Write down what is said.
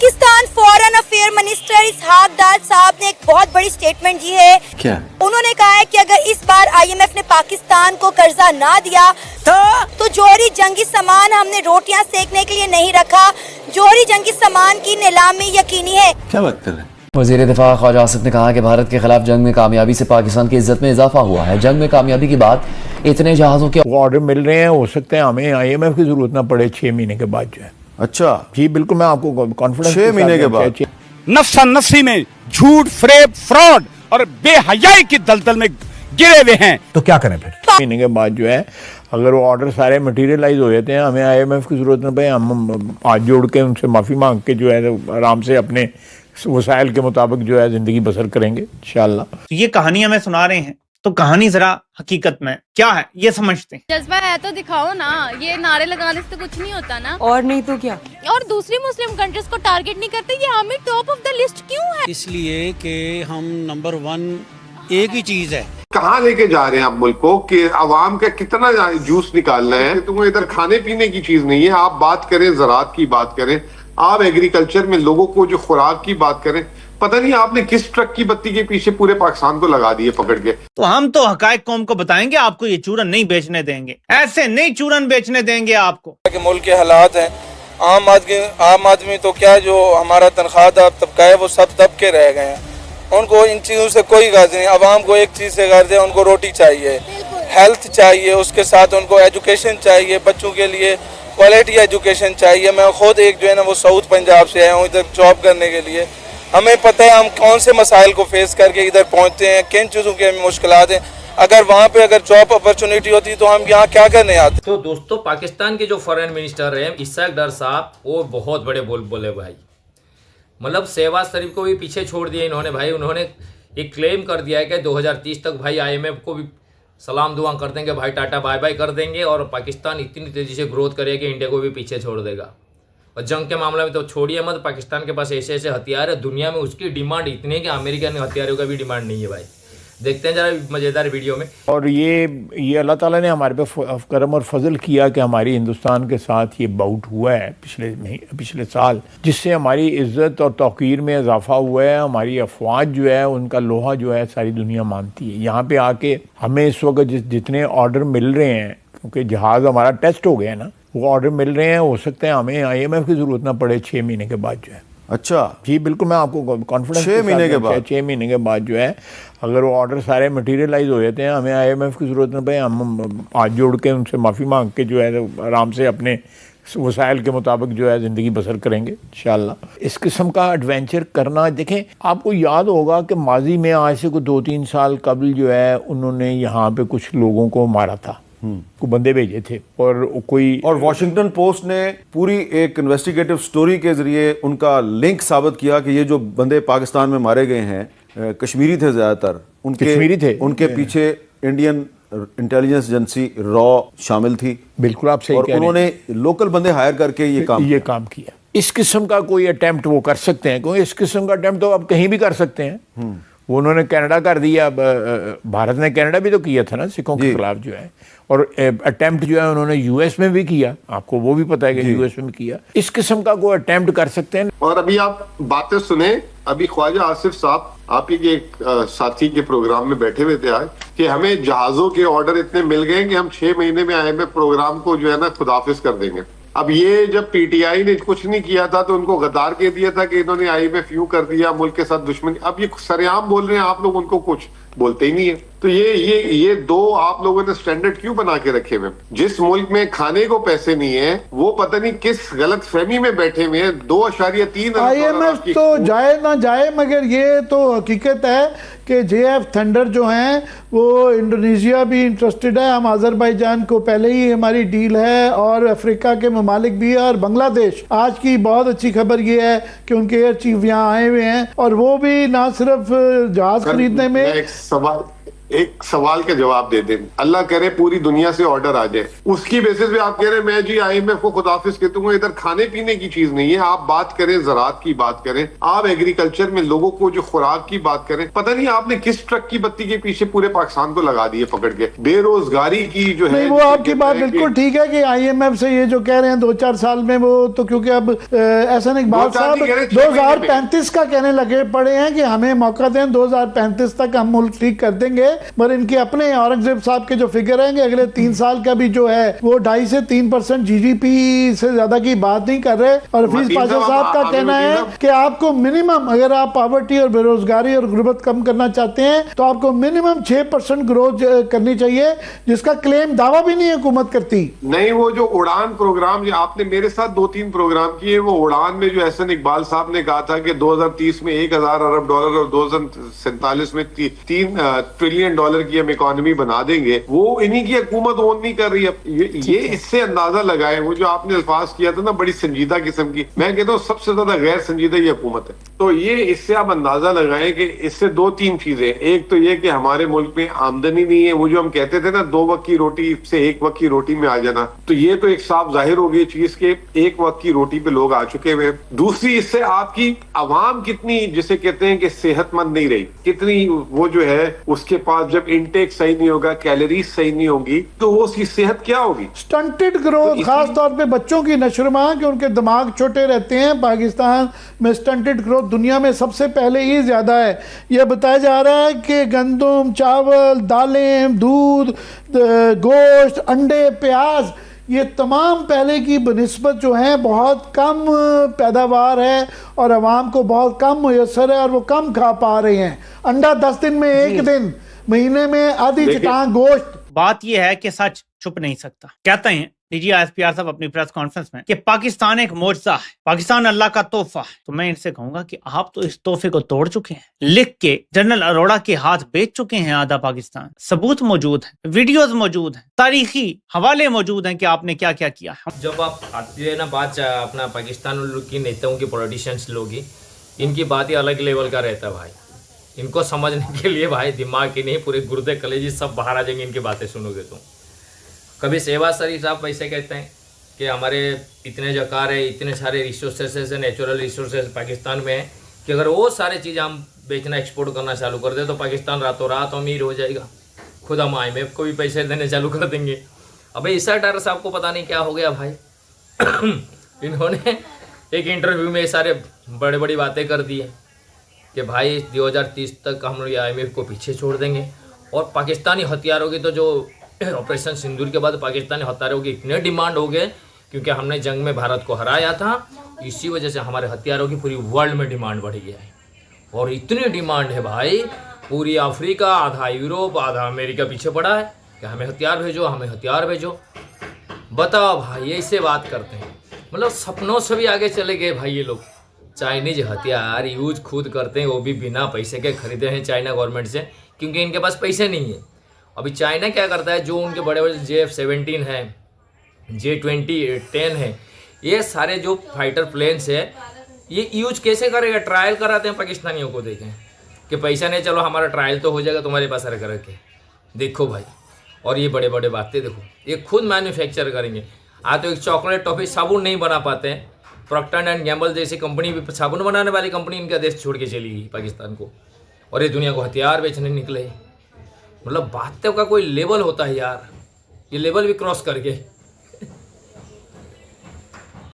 Pakistan foreign affair minister इसहाक डार साहब ने एक बहुत बड़ी स्टेटमेंट दी है। क्या? उन्होंने कहा है कि अगर इस बार IMF ने पाकिस्तान को कर्जा ना दिया तो जोहरी जंगी सामान हमने रोटियां सेकने के लिए नहीं रखा, जोहरी जंगी सामान की नीलामी यकीनी है। क्या बात कर रहे हैं? वज़ीर दिफा ख्वाजा आसिफ ने कहा कि भारत के खिलाफ जंग में कामयाबी से पाकिस्तान की इज्जत में इजाफा हुआ है। जंग में कामयाबी के बाद इतने जहाज़ों के ऑर्डर मिल रहे हैं, हो सकते हैं हमें IMF की जरूरत ना पड़े 6 महीने के बाद जो है। अच्छा जी बिल्कुल, मैं आपको कॉन्फिडेंस 6 महीने के बाद नफ्सा नफ्सी में झूठ, फ्रेब, फ्रॉड और बेहयाई की दलदल में गिरे हुए हैं। तो क्या करें फिर? महीने के बाद जो है अगर वो ऑर्डर सारे मटेरियलाइज हो जाते हैं, हमें IMF की जरूरत ना पड़े, हम हाथ जोड़ के उनसे माफ़ी मांग के जो है आराम से अपने वसाइल के मुताबिक जो है ज़िंदगी बसर करेंगे इंशाअल्लाह। तो ये कहानी हमें सुना रहे हैं, तो कहानी जरा हकीकत में क्या है ये समझते हैं। जज्बा है तो दिखाओ ना, ये नारे लगाने से तो कुछ नहीं होता ना। और नहीं तो क्या, और दूसरी मुस्लिम कंट्रीज को टारगेट नहीं करते, ये हमें टॉप ऑफ द लिस्ट क्यों है? इसलिए कि हम नंबर 1 एक ही चीज है। कहाँ लेके जा रहे हैं आप मुल्क को कि अवाम का कितना जूस निकालना है? तुम्हें इधर खाने पीने की चीज नहीं है। आप बात करें ज़राअत की, बात करें आप एग्रीकल्चर में लोगों को जो खुराक की बात करें, पता नहीं आपने किस ट्रक की बत्ती के पीछे पूरे पाकिस्तान को लगा दिए पकड़ के। तो हम तो हकायक कौम को बताएंगे, आपको ये चूरन नहीं बेचने देंगे, ऐसे नहीं चूरन बेचने देंगे आपको। मुल्क के हालात हैं, आम आदमी तो क्या, जो हमारा तनख्वाहदार तबका है वो सब दबके रह गए हैं। उनको इन चीज़ों से कोई गर्ज नहीं। आवाम को एक चीज़ से गर्ज है, उनको रोटी चाहिए, हेल्थ चाहिए, उसके साथ उनको एजुकेशन चाहिए, बच्चों के लिए क्वालिटी एजुकेशन चाहिए। मैं खुद एक जो है ना वो साउथ पंजाब से आया हूँ इधर जॉब करने के लिए। हमें पता है हम कौन से मसाइल को फेस करके इधर पहुँचते हैं, किन चीज़ों की हमें मुश्किलात हैं। अगर वहाँ पे अगर जॉब अपॉर्चुनिटी होती तो हम यहाँ क्या करने आते। तो दोस्तों, पाकिस्तान के जो फॉरेन मिनिस्टर हैं इसहाक डार साहब, वो बहुत बड़े बोले भाई। मतलब शहबाज शरीफ को भी पीछे छोड़ दिया इन्होंने भाई। उन्होंने एक क्लेम कर दिया है कि 2030 तक भाई IMF को भी सलाम दुआ कर देंगे भाई, टाटा बाय बाय कर देंगे, और पाकिस्तान इतनी तेज़ी से ग्रोथ करेगा कि इंडिया को भी पीछे छोड़ देगा। और जंग के मामले में तो छोड़िए मत, पाकिस्तान के पास ऐसे ऐसे हथियार है, दुनिया में उसकी डिमांड इतनी है कि अमेरिका ने हथियारों का भी डिमांड नहीं है भाई। देखते हैं जरा मज़ेदार वीडियो में। और ये अल्लाह ताला ने हमारे पे करम और फजल किया कि हमारी हिंदुस्तान के साथ ये बाउट हुआ है पिछले साल, जिससे हमारी इज़्ज़त और तौक़ीर में इजाफा हुआ है। हमारी अफवाज जो है उनका लोहा जो है सारी दुनिया मानती है। यहाँ पे आके हमें इस वक्त जितने ऑर्डर मिल रहे हैं, क्योंकि जहाज़ हमारा टेस्ट हो गया ना, वो ऑर्डर मिल रहे हैं, हो सकते हैं हमें IMF की ज़रूरत ना पड़े 6 महीने के बाद जो है। अच्छा जी बिल्कुल, मैं आपको कॉन्फिडेंस 6 महीने के बाद 6 महीने के बाद जो है अगर वो ऑर्डर सारे मटेरियलाइज हो जाते हैं, हमें IMF की ज़रूरत ना पड़े, हम हाथ जोड़ के उनसे माफ़ी मांग के जो है आराम से अपने वसाइल के मुताबिक जो है ज़िंदगी बसर करेंगे इंशाअल्लाह। इस किस्म का एडवेंचर करना, देखें आपको याद होगा कि माजी में आज से कोई 2-3 साल कबल जो है उन्होंने यहाँ पे कुछ लोगों को मारा था, को बंदे भेजे थे, और वॉशिंगटन पोस्ट ने पूरी एक इन्वेस्टिगेटिव स्टोरी के जरिए उनका लिंक साबित किया कि ये जो बंदे पाकिस्तान में मारे गए हैं कश्मीरी थे, ज्यादातर उनके पीछे इंडियन इंटेलिजेंस एजेंसी रॉ शामिल थी। बिल्कुल आप सही कह रहे हैं। उन्होंने लोकल बंदे हायर करके ये काम किया। इस किस्म का कोई अटेम्प्ट वो कर सकते हैं, क्योंकि इस किस्म का अटेम्प्ट तो आप कहीं भी कर सकते हैं। वो उन्होंने कनाडा कर दिया, भारत ने कनाडा भी तो किया था ना सिखों के खिलाफ जो है, और अटेम्प्ट जो है उन्होंने US में भी किया, आपको वो भी पता है कि US में भी किया। इस किस्म का कोई अटेम्प्ट कर सकते हैं। और अभी आप बातें सुने, अभी ख्वाजा आसिफ साहब आप ही एक साथी के प्रोग्राम में बैठे हुए थे आज कि हमें जहाजों के ऑर्डर इतने मिल गए कि हम 6 महीने में IMF प्रोग्राम को जो है ना खुदाफिज कर देंगे। अब ये जब PTI ने कुछ नहीं किया था तो उनको गद्दार कह दिया था कि इन्होंने IMF यूं कर दिया, मुल्क के साथ दुश्मनी। अब ये सरेआम बोल रहे हैं, आप लोग उनको कुछ बोलते ही नहीं है। तो ये दो आप लोगों ने स्टैंडर्ड क्यों बना के रखे हुए? जिस मुल्क में खाने को पैसे नहीं है वो पता नहीं किस गलत फहमी में बैठे हुए हैं। 2.3 IMF तो जाए ना जाए, मगर ये तो हकीकत है कि JF थंडर जो हैं वो इंडोनेशिया भी इंटरेस्टेड है। हम अजरबैजान को पहले ही हमारी डील है, और अफ्रीका के ममालिक भी है, और बांग्लादेश। आज की बहुत अच्छी खबर ये है कि उनके एयर चीफ यहाँ आए हुए हैं, और वो भी ना सिर्फ जहाज खरीदने में एक सवाल का जवाब दे दें, अल्लाह करे पूरी दुनिया से ऑर्डर आ जाए, उसकी बेसिस पे आप कह रहे हैं मैं जी IMF को खुदाफिज कहता हूँ। इधर खाने पीने की चीज नहीं है, आप बात करें ज़राअत की बात करें, आप एग्रीकल्चर में लोगों को जो खुराक की बात करें। पता नहीं आपने किस ट्रक की बत्ती के पीछे पूरे पाकिस्तान को लगा दिए पकड़ के। बेरोजगारी की जो है, वो आपकी बात बिल्कुल ठीक है कि IMF से ये जो कह रहे हैं 2-4 साल में वो तो, क्योंकि अब एहसन इकबाल साहब 2035 का कहने लगे पड़े हैं कि हमें मौका दें, 2035 तक हम मुल्क ठीक कर देंगे। पर इनके अपने औरंगजेब साहब के जो फिगर हैं कि अगले 3 साल का भी जो है वो 2.5 से 3% GDP से ज्यादा की बात नहीं कर रहे। और हफीज पाशा साहब का कहना है कि आपको मिनिमम, अगर आप पॉवर्टी और बेरोजगारी और गुर्बत कम करना चाहते हैं तो आपको मिनिमम 6% ग्रोथ करनी चाहिए, जिसका क्लेम दावा भी नहीं हुकूमत करती। नहीं, वो जो उड़ान प्रोग्राम जो आपने मेरे साथ 2-3 प्रोग्राम किए, वो उड़ान में जो एहसन इकबाल साहब ने कहा था कि 2030 में 1000 अरब डॉलर और 2047 में 3 ट्रिलियन डॉलर की हम इकोनॉमी बना देंगे, वो इन्हीं की हुकूमत ओन नहीं कर रही है। ये इससे अंदाजा लगाए, वो जो आपने अल्फाज किया था ना बड़ी संजीदा किस्म की, मैं कहता हूँ सबसे ज्यादा गैर संजीदा ये हुकूमत है। तो ये इससे आप अंदाजा लगाएं कि इससे 2-3 चीजें, एक तो ये कि हमारे मुल्क में आमदनी नहीं है, वो जो हम कहते थे ना 2 वक्त की रोटी से 1 वक्त की रोटी में आ जाना, तो ये तो एक साफ जाहिर हो गई चीज के 1 वक्त की रोटी पे लोग आ चुके हुए। दूसरी, इससे आपकी आवाम कितनी, जिसे कहते हैं कि सेहतमंद नहीं रही, कितनी वो जो है उसके पास जब इनटेक सही नहीं होगा, कैलोरीज सही नहीं होगी, तो वो उसकी सेहत क्या होगी? स्टंटेड ग्रोथ, खास तौर पे बच्चों की नशोनुमा कि उनके दिमाग छोटे रहते हैं। पाकिस्तान में स्टंटेड ग्रोथ दुनिया में सबसे पहले ही ज्यादा है। यह बताया जा रहा है कि गंदम, चावल, दालें, दूध, गोश्त, अंडे, प्याज, ये तमाम पहले की बनिस्बत जो है बहुत कम पैदावार है और आवाम को बहुत कम मुयसर है और वो कम खा पा रहे हैं। अंडा 10 दिन में 1 दिन, महीने में आधी चटान गोश्त। बात यह है कि सच छुप नहीं सकता। कहते हैं डीजी ISPR साहब अपनी प्रेस कॉन्फ्रेंस में कि पाकिस्तान एक मोर्चा है, पाकिस्तान अल्लाह का तोहफा है। तो मैं इनसे कहूंगा कि आप तो इस तोहफे को तोड़ चुके हैं, लिख के जनरल अरोड़ा के हाथ बेच चुके हैं आधा पाकिस्तान। सबूत मौजूद है, वीडियोस मौजूद हैं, तारीखी हवाले मौजूद हैं कि आपने क्या क्या किया है। जब आप आती है ना बात अपना पाकिस्तान की नेताओं की, पॉलिटिशियंस लोग की, इनकी बात ही अलग लेवल का रहता है भाई। इनको समझने के लिए भाई दिमाग की नहीं, पूरे गुर्दे कलेजी सब बाहर आ जाएंगे इनकी बातें सुनोगे तो। कभी शहबाज शरीफ साहब ऐसे कहते हैं कि हमारे इतने जकार है, इतने सारे रिसोर्सेस है, नेचुरल रिसोर्सेस पाकिस्तान में है कि अगर वो सारे चीज़ हम बेचना, एक्सपोर्ट करना चालू कर दे तो पाकिस्तान रातों रात अमीर हो जाएगा। खुद हम IMF को भी पैसे देने चालू कर देंगे। अबे ईसा डार साहब को पता नहीं क्या हो गया भाई। इन्होंने एक इंटरव्यू में सारे बड़े बड़ी बातें कर दी है कि भाई 2030 तक हम लोग IMF को पीछे छोड़ देंगे और पाकिस्तानी हथियारों की तो जो ऑपरेशन सिंदूर के बाद पाकिस्तानी हथियारों की इतने डिमांड हो गए, क्योंकि हमने जंग में भारत को हराया था, इसी वजह से हमारे हथियारों की पूरी वर्ल्ड में डिमांड बढ़ गया है। और इतनी डिमांड है भाई, पूरी अफ्रीका, आधा यूरोप, आधा अमेरिका पीछे पड़ा है कि हमें हथियार भेजो, हमें हथियार भेजो। बताओ भाई, ऐसे बात करते हैं, मतलब सपनों से भी आगे चले गए भाई ये लोग। चाइनीज हथियार यूज खुद करते हैं, वो भी बिना पैसे के खरीदे हैं चाइना गवर्नमेंट से, क्योंकि इनके पास पैसे नहीं है। अभी चाइना क्या करता है, जो उनके बड़े बड़े JF-17 है, J-20-10 है, ये सारे जो फाइटर प्लेन्स है, ये यूज कैसे करेगा? ट्रायल कराते हैं पाकिस्तानियों को, देखें कि पैसा नहीं, चलो हमारा ट्रायल तो हो जाएगा तुम्हारे पास रख के, देखो भाई। और ये बड़े बड़े बातें देखो, ये खुद मैन्युफैक्चर करेंगे। आज तो एक चॉकलेट टॉफी साबुन नहीं बना पाते हैं, प्रॉक्टर एंड गैम्बल जैसी कंपनी भी, साबुन बनाने वाली कंपनी इनका देश छोड़ के चली गई पाकिस्तान को, और ये दुनिया को हथियार बेचने निकले। मतलब बातों का कोई लेवल होता है यार, ये लेवल भी क्रॉस करके